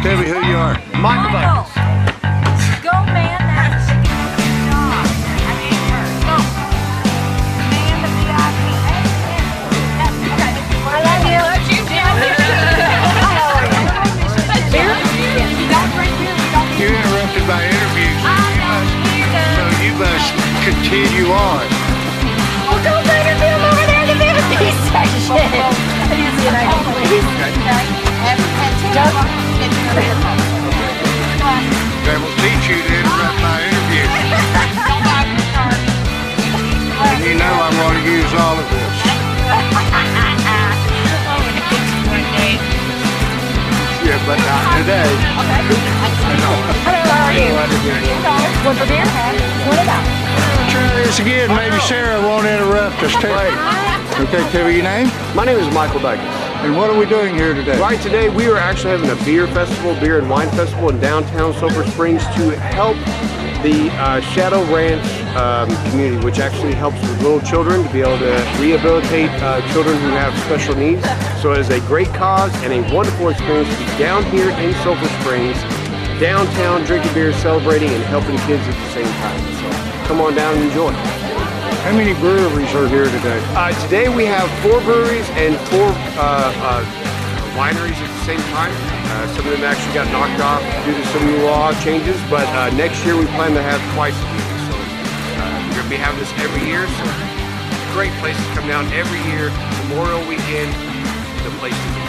Tell me who you are. Michael Douglas. Go, man. That's a good job. I gave her. Go. Man, the VIP. I love you. Love you, Beer? You don't drink beer? You interrupted my interviews. So you must continue on. Well, go bring a beer over there to the VIP section. That will teach you to interrupt my interview. And you know I'm going to use all of this. Yeah, but not today. Hello, how are you? One for beer? $20. Try this again. Maybe Sarah won't interrupt us too. Okay, tell me your name. My name is Michael Douglas. And what are we doing here today? Right, today we are actually having a beer festival, beer and wine festival in downtown Sulphur Springs to help the Shadow Ranch community, which actually helps with little children to be able to rehabilitate children who have special needs. So it is a great cause and a wonderful experience to be down here in Sulphur Springs, downtown, drinking beer, celebrating, and helping kids at the same time. So come on down and enjoy. How many breweries are here today? Today we have 4 breweries and 4 wineries at the same time. Some of them actually got knocked off due to some new law changes, but next year we plan to have twice as many. So we're going to be having this every year. So great place to come down every year. Memorial Weekend, the place to be.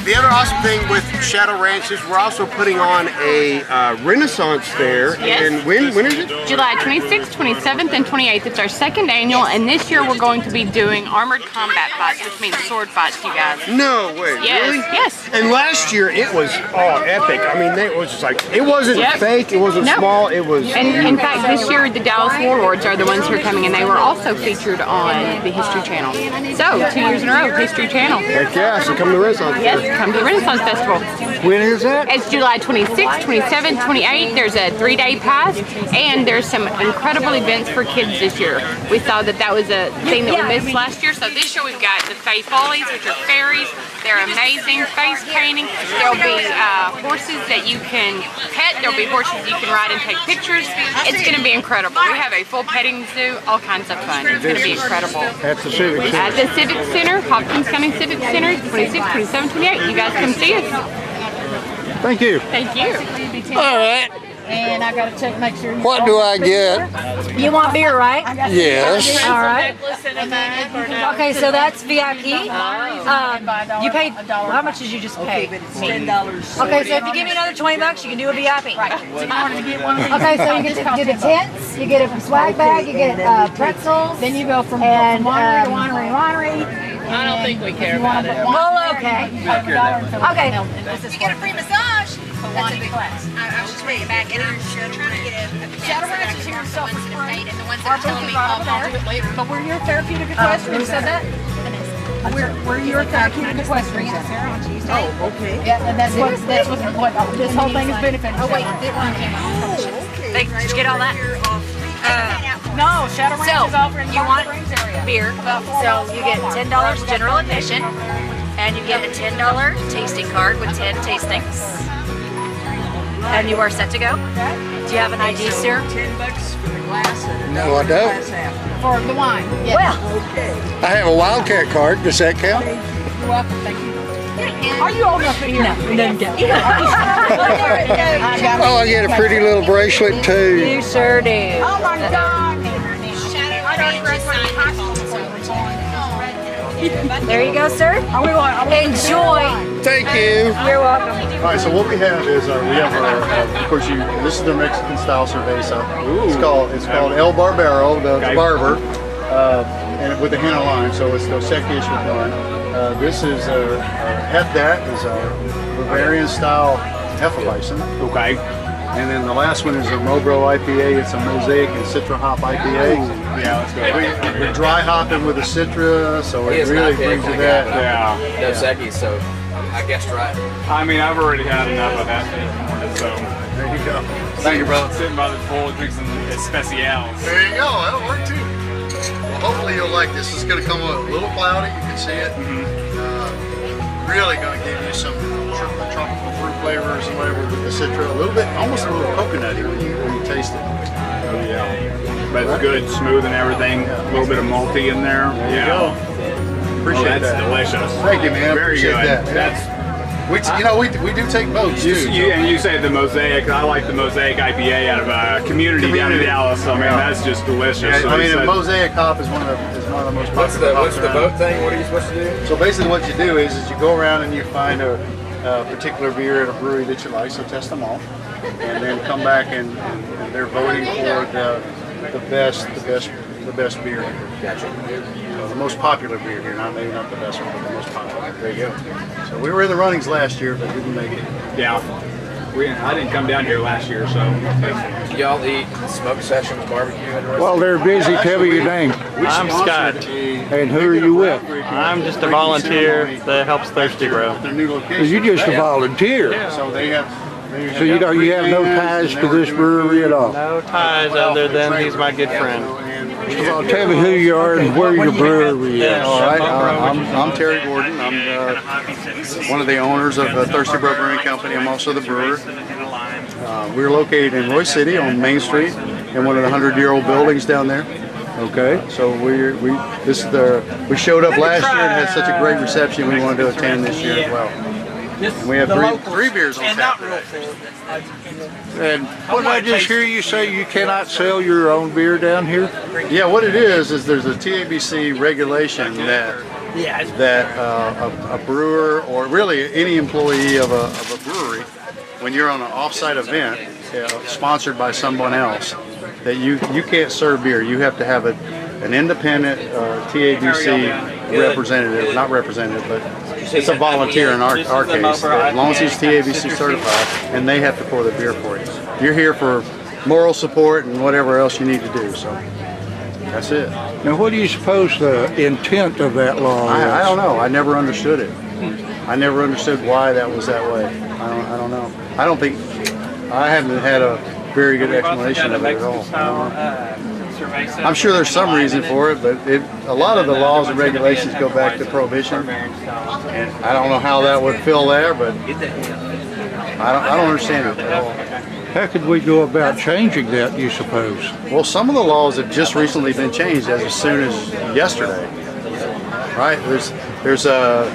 The other awesome thing with Shadow Ranch is we're also putting on a Renaissance Fair. Yes. And when is it? July 26th, 27th, and 28th. It's our second annual, and this year we're going to be doing armored combat fights, which means sword fights, you guys. No way, Yes, really? yes. And last year it was epic. I mean, it was just like, it wasn't Yep. fake, it wasn't Nope. small, it was... And in fact, this year the Dallas Warlords are the ones who are coming, and they were also featured on the History Channel. So, 2 years in a row, History Channel. Heck yeah, so come to Renaissance Fair. Yes, come to the Renaissance Festival. When is that? It's July 26th, 27th, 28th. There's a 3-day pass, and there's some incredible events for kids this year. We saw that was a thing that we missed last year, so this year we've got the Fae Follies, which are fairies. They're amazing. Face painting. There'll be horses that you can pet. There'll be horses you can ride and take pictures. It's going to be incredible. We have a full petting zoo, all kinds of fun. It's going to be incredible. At the Civic Center. At the Civic Center, Hopkins County Civic Center, 26, 27, 28. You guys come see us. Thank you. Thank you. All right. And I gotta check, make sure. What do I get? You want beer, right? Yes. All right. Okay, so that's VIP. You paid. How much did you just pay? $10. Okay, so if you give me another $20, you can do a VIP. Right. Okay, so you get the tents, you get a swag bag, you get pretzels. Then you go from winery to winery. I don't think we care about it. Well, okay. Okay. You get a free massage. That's a big class. I was just reading back, and I'm trying to get a Shadow Ranch is here in Sulphur Springs. and the ones that are telling me, oh, I'll do it later. But we're your therapeutic equestrian. Who said that? We're your therapeutic equestrian. Oh, okay. Yeah, and that's what this whole thing is benefiting. Oh, wait, that one came out. Did you get all that? No, Shadow Ranch is offering you want Springs area. beer, so you get $10 general admission, and you get a $10 tasting card with 10 tastings. And you are set to go. Do you have an ID, sir? $10 for the glass and No, I don't. For the wine. Yes. Well, I have a Wildcat card. Does that count? You're welcome. Thank you. Are you old enough to hear? No, then go. Oh, I get a pretty little bracelet too. you sure do. Oh my God. There you go, sir. Enjoy. Thank you. You're welcome. All right, so what we have is we have of course this is the Mexican style cerveza. It's called El Barbero, the barber, and with a hint of lime, so it's Dos Equis with lime. This is that is a Bavarian style Hefeweizen. Okay. And then the last one is a Mobro IPA. It's a Mosaic and Citra hop IPA. Yeah, let's go. We're dry hopping with the Citra, so it really brings you that. Yeah. Dos Equis, so I guessed right. I mean, I've already had enough of that so There you go. thank you, brother. Sitting by the pool, drink some especials. There you go. That'll work too. Well, hopefully you'll like this. It's going to come a little cloudy. You can see it. Really going to give you some tropical fruit flavors and whatever. citrus, a little bit, almost a little coconutty when you taste it. But it's good, smooth and everything. A little bit of malty in there. There you go. Appreciate that's that. delicious. Thank you, man. Very Appreciate good. that. We do take boats too. And you say the Mosaic. I like the Mosaic IPA out of community down in Dallas. I mean, that's just delicious. Yeah, So I mean, a Mosaic hop is one of the most popular. What's the boat thing? What are you supposed to do? So basically, what you do is you go around and you find a particular beer at a brewery that you like. So test them all, and then come back and they're voting for the best beer. Gotcha. The most popular beer here, maybe not the best one, but the most popular. There you go. So we were in the runnings last year, but didn't make it. Yeah. I didn't come down here last year, so. Y'all eat smoke sessions, barbecue? Well, they're busy. Tell me your name. I'm Scott. And who are you with? I'm just a volunteer that helps Thirsty Brew. Their new location. You're just a volunteer. So they have. So you have no ties to this brewery at all? No ties other than he's my good friend. Well, tell me who you are and where your brewery is. All right, I'm Terry Gordon. I'm one of the owners of Thirsty Brew Brewing Company. I'm also the brewer. We're located in Roy City on Main Street in one of the 100-year-old buildings down there. Okay, so we showed up last year and had such a great reception. We wanted to attend this year as well. And we have three beers on tap today. And what did I just hear you say? You cannot sell your own beer down here? Yeah, what it is there's a TABC regulation that a brewer or really any employee of a brewery, when you're on an off-site event sponsored by someone else, that you can't serve beer. You have to have an independent TABC representative, not representative, but it's a volunteer in our case. As long as he's TABC certified, and they have to pour the beer for you. You're here for moral support and whatever else you need to do. So that's it. Now, what do you suppose the intent of that law is? I don't know. I never understood it. I never understood why that was that way. I don't know. I haven't had a very good explanation of it at all. I'm sure there's some reason for it, but a lot of the laws and regulations go back to Prohibition, and I don't know how that would fill there, but I don't understand it at all. How could we go about changing that, you suppose? Well, some of the laws have just recently been changed as soon as yesterday. Right? There's a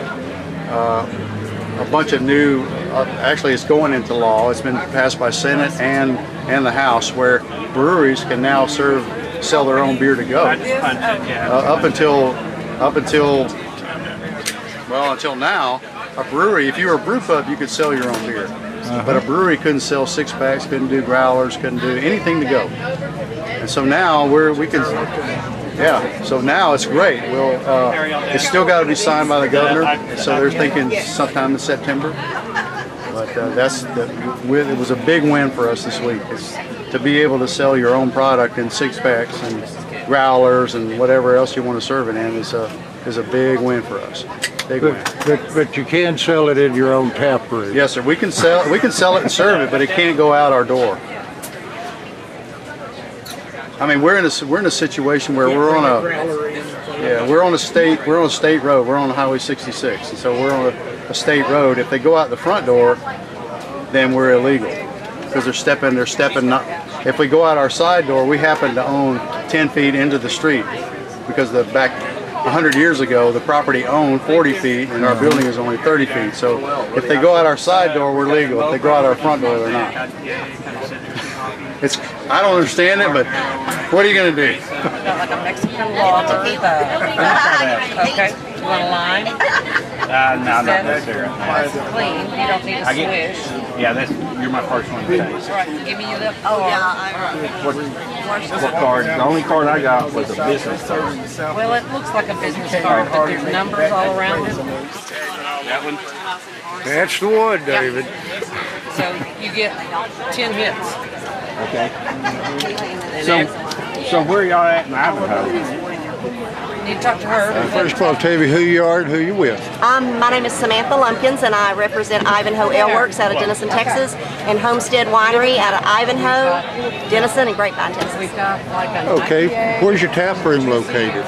bunch of new. Actually, it's going into law. It's been passed by Senate and the House, where breweries can now sell their own beer to go. Until now, a brewery, if you were a brew pub, you could sell your own beer. But a brewery couldn't sell six packs, couldn't do growlers, couldn't do anything to go. And so now so now it's great. It's still got to be signed by the governor, so they're thinking sometime in September. But it was a big win for us this week. It's to be able to sell your own product in six packs and growlers and whatever else you want to serve it in is a big win for us. Big win. But you can sell it in your own tap room. Yes, sir. We can sell it and serve it, but it can't go out our door. I mean, we're in a situation where we're on a state road. We're on Highway 66, and so we're on a state road. If they go out the front door, then we're illegal because they're stepping. If we go out our side door, we happen to own 10 feet into the street because back 100 years ago, the property owned 40 feet and our building is only 30 feet. So if they go out our side door, we're legal. If they go out our front door, they're not. I don't understand it, but what are you going to do? Got like a Mexican lager. Okay. You want a lime? No, not necessarily. It's clean. You don't need a swish. Yeah, you're my first one today. Right. Give me the. Oh yeah. What card? The only card I got was a business card. Well, it looks like a business card, but there's numbers all around it. That one? That's the one, David. So you get 10 hits. Okay. So where y'all at in Idaho? need to talk to her. First of all, tell me who you are and who you're with. My name is Samantha Lumpkins, and I represent Ivanhoe Ale Works out of Denison, Texas, and Homestead Winery out of Ivanhoe, Denison, and Grapevine, Texas. Okay, where's your tap room located?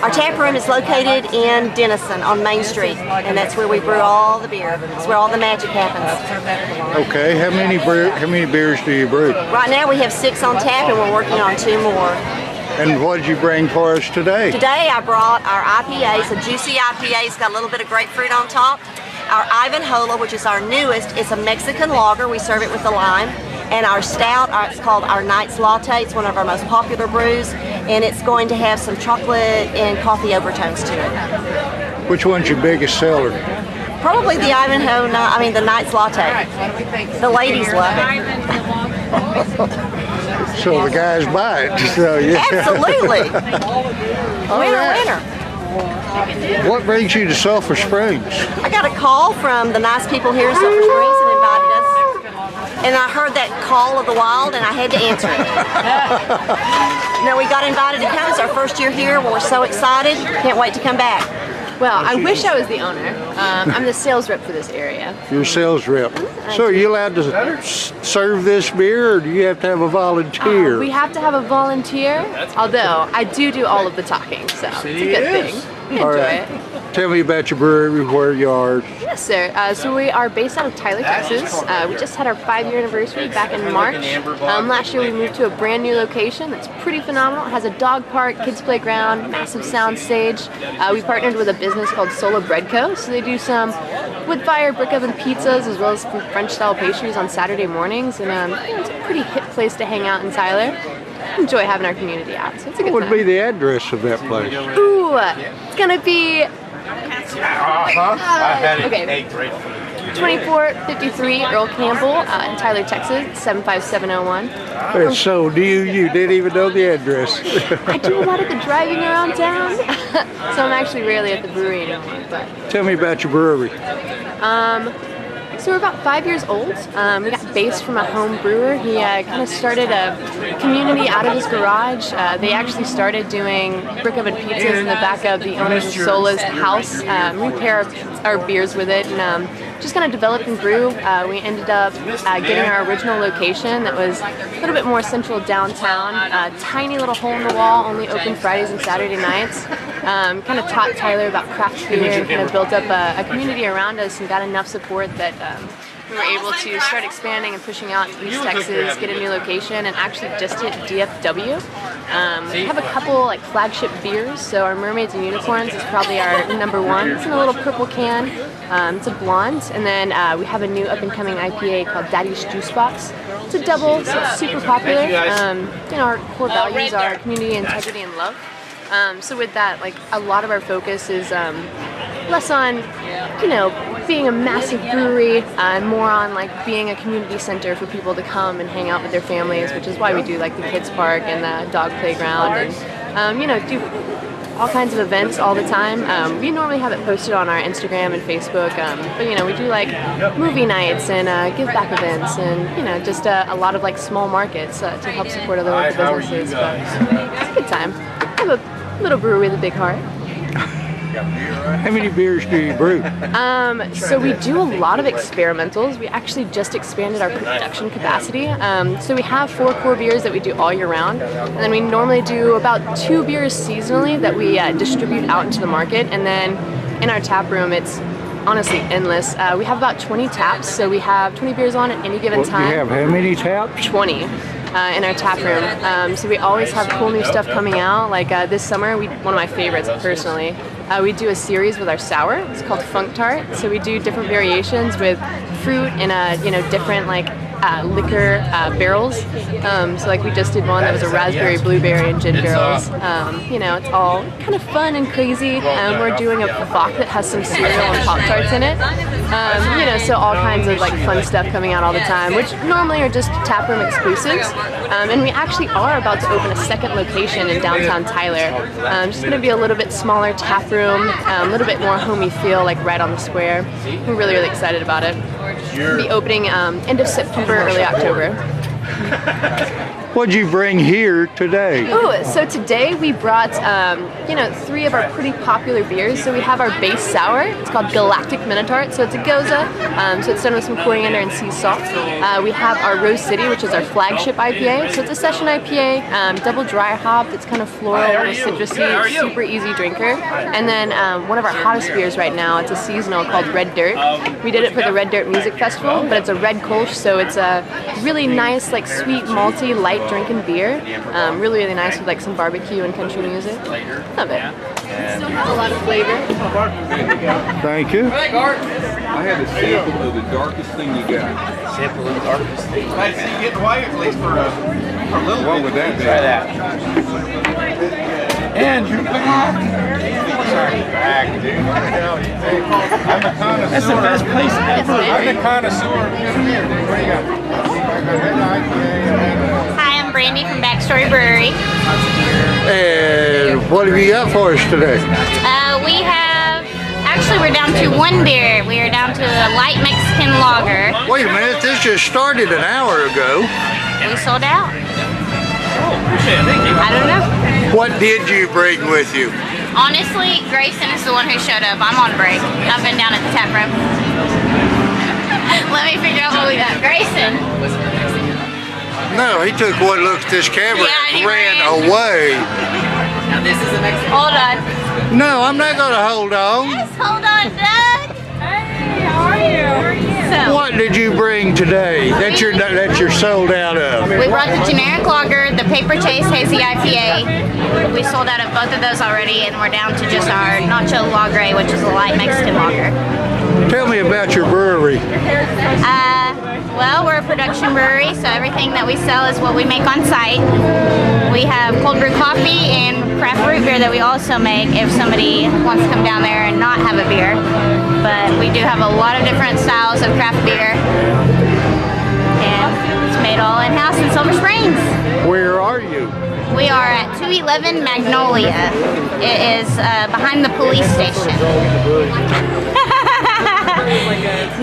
Our tap room is located in Denison on Main Street, and that's where we brew all the beer. It's where all the magic happens. Okay, how many beers do you brew? Right now we have 6 on tap, and we're working on 2 more. And what did you bring for us today? Today I brought our IPA, so juicy IPA. It's got a little bit of grapefruit on top. Our Ivanhoe, which is our newest, it's a Mexican lager. We serve it with a lime. And our stout, it's called our Knight's Latte. It's one of our most popular brews, and it's going to have some chocolate and coffee overtones to it. Which one's your biggest seller? Probably the Ivanhoe, the Knight's Latte. The ladies love it. So the guys buy it. So, yeah. Absolutely. Winner. What brings you to Sulphur Springs? I got a call from the nice people here in Sulphur Springs and invited us. And I heard that call of the wild, and I had to answer it. We got invited to come. It's our first year here. We're so excited. Can't wait to come back. Well, I wish I was the owner. I'm the sales rep for this area. You're a sales rep. So are you allowed to serve this beer, or do you have to have a volunteer? We have to have a volunteer, although I do all of the talking, so it's a good thing. Enjoy it. Tell me about your brewery, where you are. Yes, sir. So we are based out of Tyler, Texas. We just had our 5-year anniversary back in March. Last year we moved to a brand new location that's pretty phenomenal. It has a dog park, kids playground, massive sound stage. We partnered with a business called Solo Bread Co. So they do some wood fire brick oven pizzas as well as some French style pastries on Saturday mornings. And it's a pretty hip place to hang out in Tyler. Enjoy having our community out. So it's a good What would be the address of that place? Ooh, it's gonna be. Okay. 2453 Earl Campbell in Tyler, Texas, 75701. And so you didn't even know the address. I do a lot of the driving around town, so I'm actually rarely at the brewery anymore. But tell me about your brewery. So we're about 5 years old. We got based from a home brewer. He kind of started a community out of his garage. They actually started doing brick oven pizzas in the back of the owner's of Sola's house. We pair our beers with it and just kind of developed and grew. We ended up getting our original location that was a little bit more central downtown. Tiny little hole in the wall, only open Fridays and Saturday nights. Kind of taught Tyler about craft beer and kind of built up a community around us and got enough support that we were able to start expanding and pushing out to East Texas, get a new location, and actually just hit DFW. We have a couple flagship beers, so our Mermaids and Unicorns is probably our #1. It's in a little purple can. It's a blonde, and then we have a new up-and-coming IPA called Daddy's Juice Box. It's a double, so it's super popular. Our core values are community, integrity, and love. So with that, a lot of our focus is less on, being a massive brewery, and more on being a community center for people to come and hang out with their families, which is why we do the kids park and the dog playground, and do all kinds of events all the time. We normally have it posted on our Instagram and Facebook, but we do movie nights and give back events, and just a lot of small markets to help support other local businesses. But it's a good time. I have a little brewery with a big heart. How many beers do you brew? So we do a lot of experimentals. We actually just expanded our production capacity. So we have 4 core beers that we do all year round, and then we normally do about 2 beers seasonally that we distribute out into the market. And then in our tap room, it's honestly endless. We have about 20 taps, so we have 20 beers on at any given time. You have how many taps? 20. In our tap room. So we always have cool new stuff coming out. This summer, one of my favorites personally, we do a series with our sour. It's called Funk Tart. So we do different variations with fruit in different liquor barrels. So we just did one that was a raspberry, blueberry, and gin barrels. It's all kind of fun and crazy. We're doing a Bach that has some cereal and Pop-Tarts in it. So all kinds of fun stuff coming out all the time, which normally are just taproom exclusives. And we actually are about to open a second location in downtown Tyler. Just going to be a little bit smaller taproom, a little bit more homey feel, right on the square. We're really, really excited about it. We'll be opening end of September, early October. What'd you bring here today? Ooh, so today we brought, 3 of our pretty popular beers. So we have our base sour. It's called Galactic Minotaur. So it's a goza. So it's done with some coriander and sea salt. We have our Rose City, which is our flagship IPA. So it's a session IPA, double dry hop. It's kind of floral, citrusy, super easy drinker. And then one of our hottest beers right now, it's a seasonal called Red Dirt. We did it for the Red Dirt Music Festival, but it's a red kolsch, so it's a really nice, like sweet, malty, light drinking beer. Really, really nice with like some barbecue and country music. Love it. Still has a lot of flavor. Thank you. I had a sample of the darkest thing you got. Sample of the darkest thing. I see you getting away at least for a little bit. What would that be? Try that. And you're back. Back, dude. I'm a connoisseur. That's the best place ever. I'm a connoisseur. What do you got? Hi, I'm Brandy from Backstory Brewery. And what have you got for us today? We're down to one beer. We are down to a light Mexican lager. Wait a minute, this just started an hour ago. We sold out. I don't know. What did you bring with you? Honestly, Grayson is the one who showed up. I'm on break. I've been down at the tap room. Let me figure out what we got. Grayson. No, he took one look at this camera and ran away. Now this is a Mexican. Hold on. No, I'm not going to hold on. Yes, hold on, Doug. Hey, how are you? So, what did you bring today that you're sold out of? We brought the generic lager, the Paper Chase Hazy IPA. We sold out of both of those already, and we're down to just our Nacho Lager, which is a light Mexican lager. Tell me about your brewery. Well, we're a production brewery, so everything that we sell is what we make on site. We have cold brew coffee and craft root beer that we also make if somebody wants to come down there and not have a beer. But we do have a lot of different styles of craft beer. And it's made all in-house in Sulphur Springs. Where are you? We are at 211 Magnolia. It is behind the police station.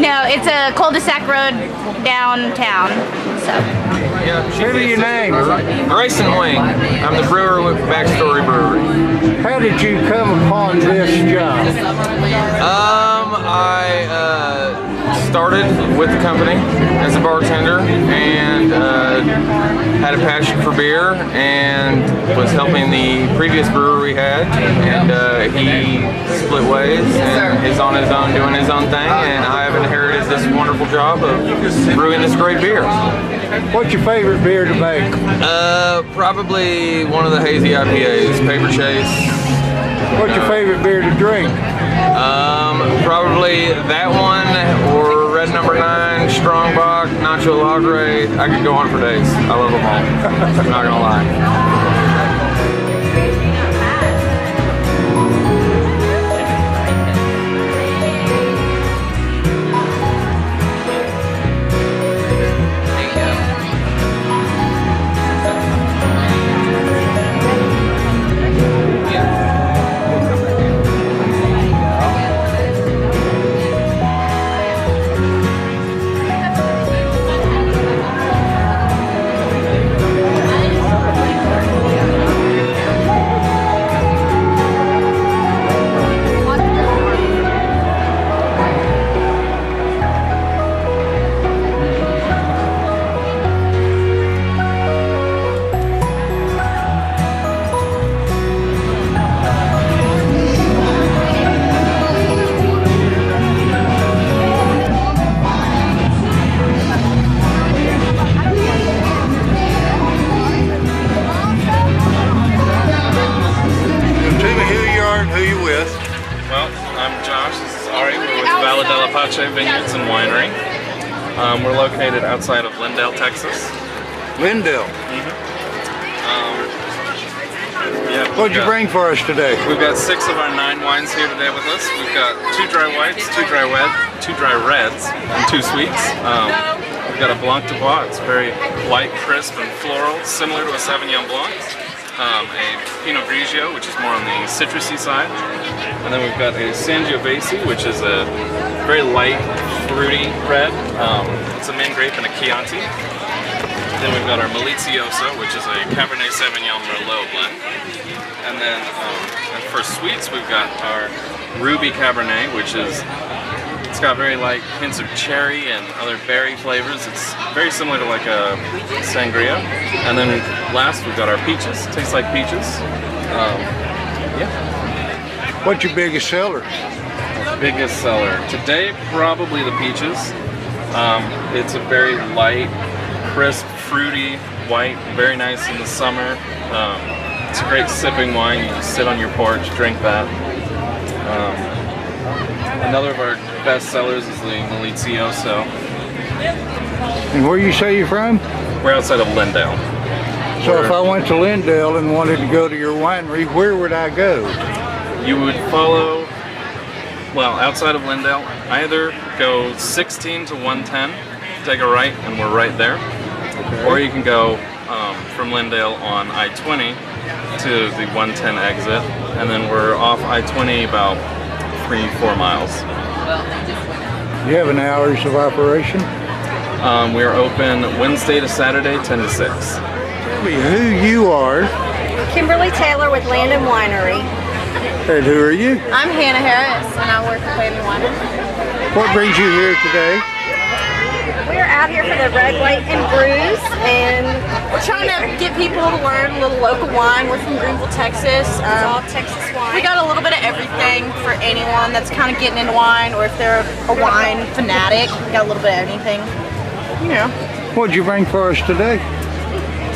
No, it's a cul-de-sac road downtown. So. What are your name? Grayson Wing. I'm the brewer with Backstory Brewery. How did you come upon this job? I started with the company as a bartender and had a passion for beer and was helping the previous brewer we had, and he split ways and is on his own doing his own thing, and I have inherited this wonderful job of brewing this great beer. What's your favorite beer to make? Probably one of the hazy IPAs, Paper Chase. What's your favorite beer to drink? Probably that one or Red No. 9, Strongbock, Nacho Lager. I could go on for days. I love them all. I'm not gonna lie. Vineyards and Winery. We're located outside of Lindale, Texas. Lindale? Yeah. What'd you bring for us today? We've got 6 of our 9 wines here today with us. We've got 2 dry whites, 2 dry reds, and 2 sweets. We've got a Blanc de Bois. It's very light, crisp, and floral, similar to a Sauvignon Blanc. A Pinot Grigio, which is more on the citrusy side. And then we've got a Sangiovese, which is a very light, fruity red. It's a Maine grape and a Chianti. Then we've got our Malizioso, which is a Cabernet Sauvignon Merlot blend. And then and for sweets, we've got our Ruby Cabernet, which is, it's got very light hints of cherry and other berry flavors. It's very similar to like a sangria. And then last, we've got our peaches. Tastes like peaches. Yeah. What's your biggest seller? Biggest seller today, probably the peaches. It's a very light, crisp, fruity white, very nice in the summer. It's a great sipping wine. You just sit on your porch, drink that. Another of our best sellers is the Malizioso. And where you say you're from? We're outside of Lindale. So if I went to Lindale and wanted to go to your winery, where would I go? You would follow, well, outside of Lindale, either go 16 to 110, take a right, and we're right there. Okay. Or you can go from Lindale on I-20 to the 110 exit, and then we're off I-20 about 3-4 miles. You have an hours of operation? We are open Wednesday to Saturday, 10 to 6. Tell me who you are. Kimberly Taylor with Landon Winery. And who are you? I'm Hannah Harris, and I work at Landon Winery. What brings you here today? We're out here for the Red, White, and Brews, and we're trying to get people to learn a little local wine. We're from Greenville, Texas. It's all Texas wine. We got a little bit of everything for anyone that's kind of getting into wine, or if they're a wine fanatic, we got a little bit of anything. You know. What'd you bring for us today?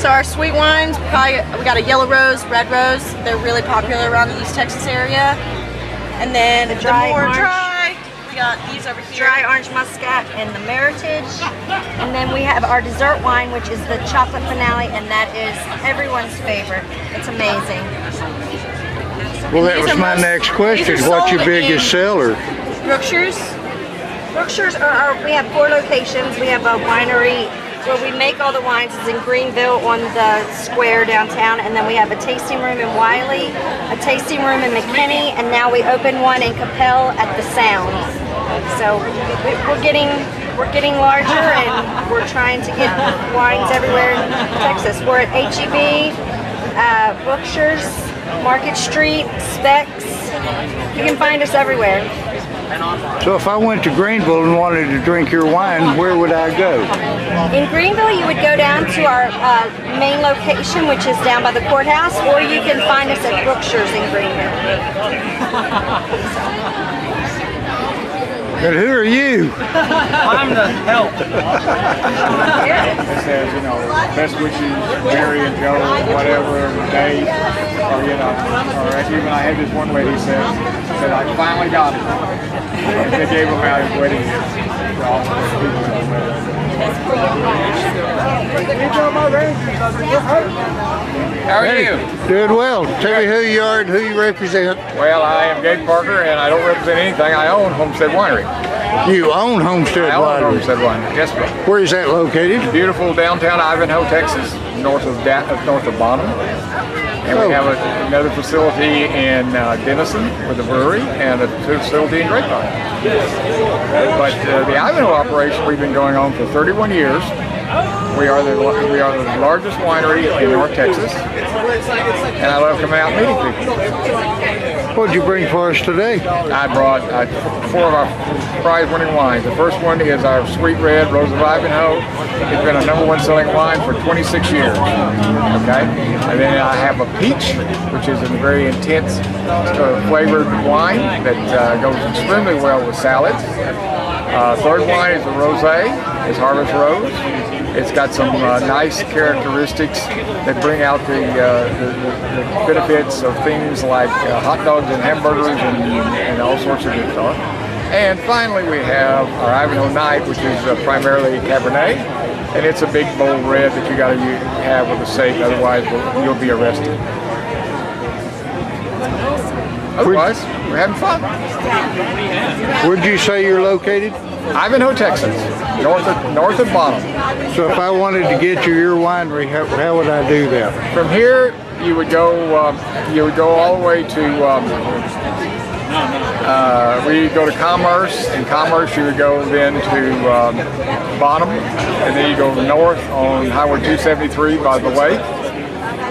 So our sweet wines, we got a yellow rose, red rose. They're really popular around the East Texas area. And then the more dry, we got these over here. Dry orange muscat and the Meritage. And then we have our dessert wine, which is the chocolate finale, and that is everyone's favorite. It's amazing. Well, that was my next question. What's your biggest seller? Brookshire's. Brookshire's we have 4 locations. We have a winery where we make all the wines is in Greenville on the square downtown, and then we have a tasting room in Wiley, a tasting room in McKinney, and now we open one in Capel at the Sounds. So we're getting larger, and we're trying to get wines everywhere in Texas. We're at HEB, Brookshire's, Market Street, Specs. You can find us everywhere. So if I went to Greenville and wanted to drink your wine, where would I go? In Greenville, you would go down to our main location, which is down by the courthouse, or you can find us at Brookshire's in Greenville. And who are you? I'm the help. It says, you know, best wishes, Mary and Joe, whatever, Dave, or, you know, or even I had this one lady said I finally got it. And they gave him out his wedding gift to all of the people in the wedding. How are you? Doing well. Tell me who you are and who you represent. Well, I am Gabe Parker, and I don't represent anything. I own Homestead Winery. You own Homestead Winery? I own Homestead Winery, yes, sir. Where is that located? Beautiful downtown Ivanhoe, Texas, north of Bonham. And we have another facility in Denison with the brewery, and a facility in Grapevine. But the Ivanhoe operation we've been going on for 31 years. We are the largest winery in North Texas, and I love coming out and meeting people. What did you bring for us today? I brought 4 of our prize-winning wines. The first one is our Sweet Red Rose of Ivanhoe. It's been a #1 selling wine for 26 years. Okay, and then I have a peach, which is a very intense flavored wine that goes extremely well with salads. Third wine is a rosé. It's Harvest Rose. It's got some nice characteristics that bring out the benefits of things like hot dogs and hamburgers and all sorts of good stuff. And finally, we have our Ivanhoe Night, which is primarily Cabernet, and it's a big bold red that you got to have with a safe, otherwise you'll be arrested. Otherwise, we're having fun. Where'd you say you're located? Ivanhoe, Texas, north of Bonham. So if I wanted to get to your winery, how would I do that? From here, you would go all the way to We go to Commerce. In Commerce, you would go then to Bonham, and then you go north on Highway 273 by the lake,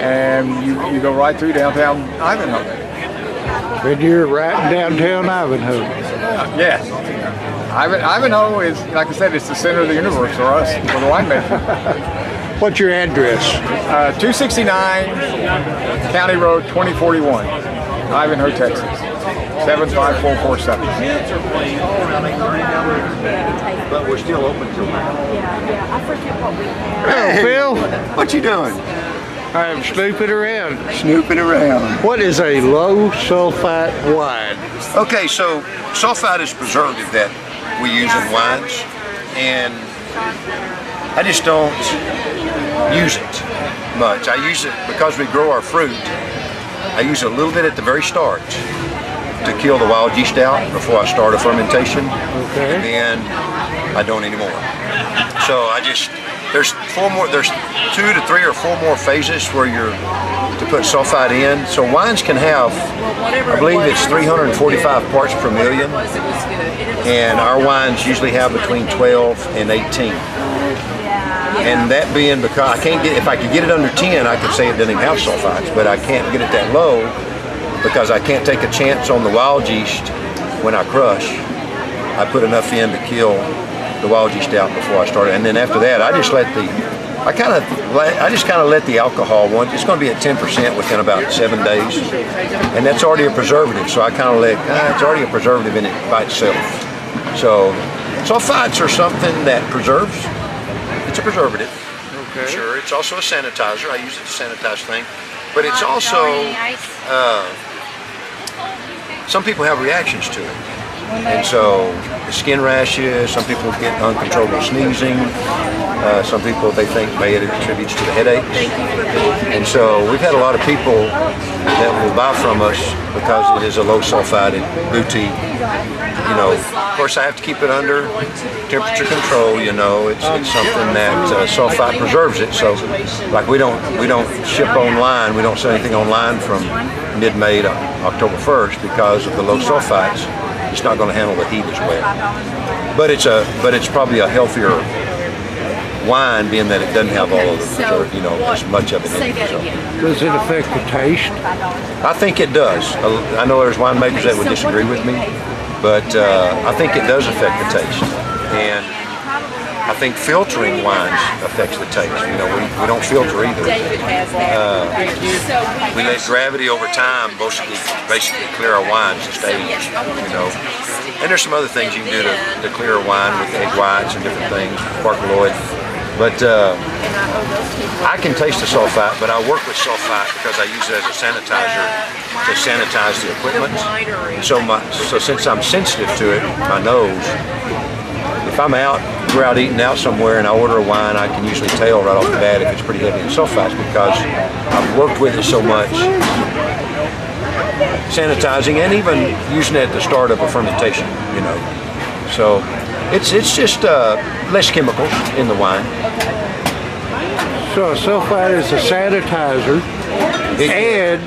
and you go right through downtown Ivanhoe. And you're right in downtown Ivanhoe. Yes. Ivanhoe is, like I said, it's the center of the universe for us, for the winemaker. What's your address? 269 County Road 2041, Ivanhoe, Texas, 75447. But we're still open till now. Yeah, I forget what we have. Hey, Phil. What you doing? I'm snooping around. Snooping around. What is a low sulfite wine? Okay, so sulfite is preservative that we use in wines, and I just don't use it much. I use it because we grow our fruit. I use it a little bit at the very start to kill the wild yeast out before I start a fermentation. Okay. And I don't anymore. So there's 2 to 3 or 4 more phases where you're to put sulfite in. So wines can have, I believe it's 345 parts per million, and our wines usually have between 12 and 18. And that being because I can't get, if I could get it under 10, I could say it doesn't even have sulfites, but I can't get it that low because I can't take a chance on the wild yeast when I crush. I put enough in to kill the wild yeast out before I started, and then after that, I just let the alcohol it's going to be at 10% within about 7 days, and that's already a preservative. So I kind of let it's already a preservative in it by itself. So sulfites are something that preserves. It's a preservative. Okay. Sure. It's also a sanitizer. I use it to sanitize things, but it's also some people have reactions to it. And so the skin rashes, some people get uncontrollable sneezing, some people they think may it attributes to the headaches. And so we've had a lot of people that will buy from us because it is a low sulfited boutique. You know, of course I have to keep it under temperature control, you know, it's something that sulfite preserves it. So like we don't ship online, we don't sell anything online from mid-May to October 1st because of the low sulfites. It's not going to handle the heat as well, but it's probably a healthier wine, being that it doesn't have all of the as much of it in it. So. Does it affect the taste? I think it does. I know there's winemakers that would disagree with me, but I think it does affect the taste, and I think filtering wines affects the taste. You know, we don't filter either. We let gravity over time basically clear our wines to stage, you know. And there's some other things you can do to clear a wine with egg whites and different things, sparkloid. But I can taste the sulfite, but I work with sulfite because I use it as a sanitizer to sanitize the equipment. So since I'm sensitive to it, my nose, if we're out eating out somewhere and I order a wine, I can usually tell right off the bat if it's pretty heavy in sulfites because I've worked with it so much, sanitizing and even using it at the start of a fermentation, you know. So it's just less chemicals in the wine. So a sulfite is a sanitizer and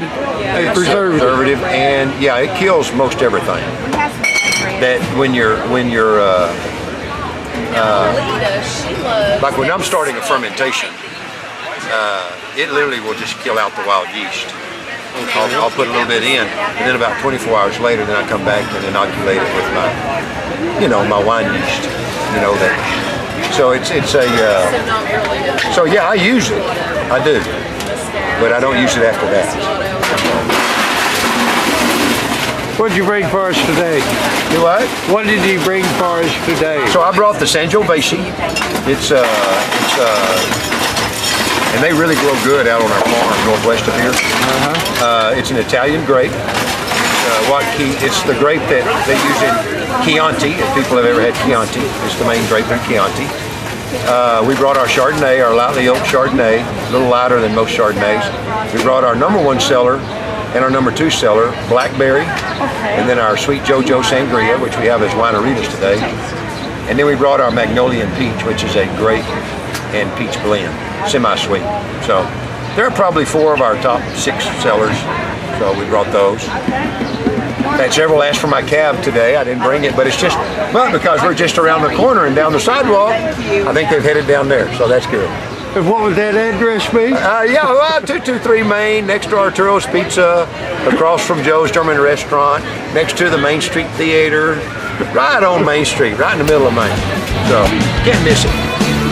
a preservative. And yeah, it kills most everything. That when you're like when I'm starting a fermentation, it literally will just kill out the wild yeast. I'll put a little bit in, and then about 24 hours later, then I come back and inoculate it with my wine yeast. You know that. So so yeah, I use it. I do, but I don't use it after that. What did you bring for us today? Do what? What did you bring for us today? So I brought the Sangiovese. And they really grow good out on our farm northwest of here. It's an Italian grape. It's the grape that they use in Chianti. If people have ever had Chianti, it's the main grape in Chianti. We brought our Chardonnay, our lightly oaked Chardonnay, a little lighter than most Chardonnays. We brought our #1 seller and our #2 seller, Blackberry, and then our Sweet JoJo Sangria, which we have as wineritas today. And then we brought our Magnolia and Peach, which is a grape and peach blend, semi-sweet. So there are probably 4 of our top 6 sellers, so we brought those. I've had several ask for my cab today. I didn't bring it, but it's just, well, because we're just around the corner and down the sidewalk, I think they've headed down there, so that's good. And what would that address be? Yeah, well, 223 Main, next to Arturo's Pizza, across from Joe's German Restaurant, next to the Main Street Theater, right on Main Street, right in the middle of Main. So, can't miss it.